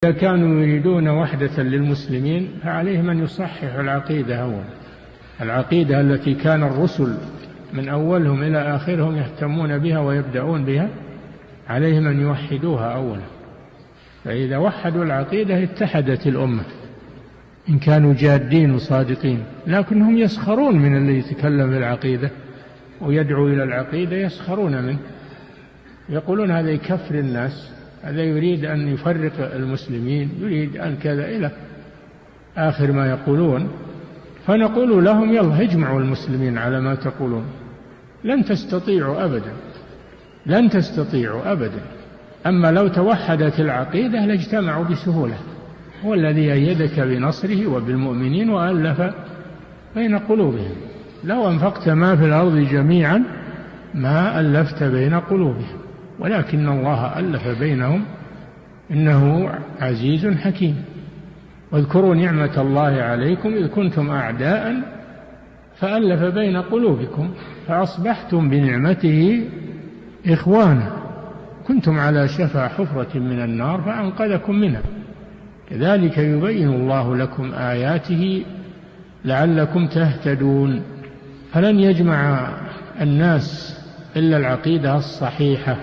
إذا كانوا يريدون وحدة للمسلمين فعليهم أن يصححوا العقيدة أولا، العقيدة التي كان الرسل من أولهم إلى آخرهم يهتمون بها ويبدأون بها، عليهم أن يوحدوها أولا. فإذا وحدوا العقيدة اتحدت الأمة إن كانوا جادين وصادقين. لكنهم يسخرون من اللي يتكلم بالعقيدة ويدعو إلى العقيدة، يسخرون منه، يقولون هذا يكفر الناس، هذا يريد أن يفرق المسلمين، يريد أن كذا، إلى آخر ما يقولون. فنقول لهم يلا اجمعوا المسلمين على ما تقولون، لن تستطيعوا أبدا، لن تستطيعوا أبدا. أما لو توحدت العقيدة لاجتمعوا بسهولة. هو الذي أيدك بنصره وبالمؤمنين وألف بين قلوبهم. لو أنفقت ما في الأرض جميعا ما ألفت بين قلوبهم، ولكن الله ألف بينهم إنه عزيز حكيم. واذكروا نعمة الله عليكم إذ كنتم أعداء فألف بين قلوبكم فأصبحتم بنعمته إخوانا، كنتم على شفا حفرة من النار فأنقذكم منها. كذلك يبين الله لكم آياته لعلكم تهتدون. فلن يجمع الناس إلا العقيدة الصحيحة.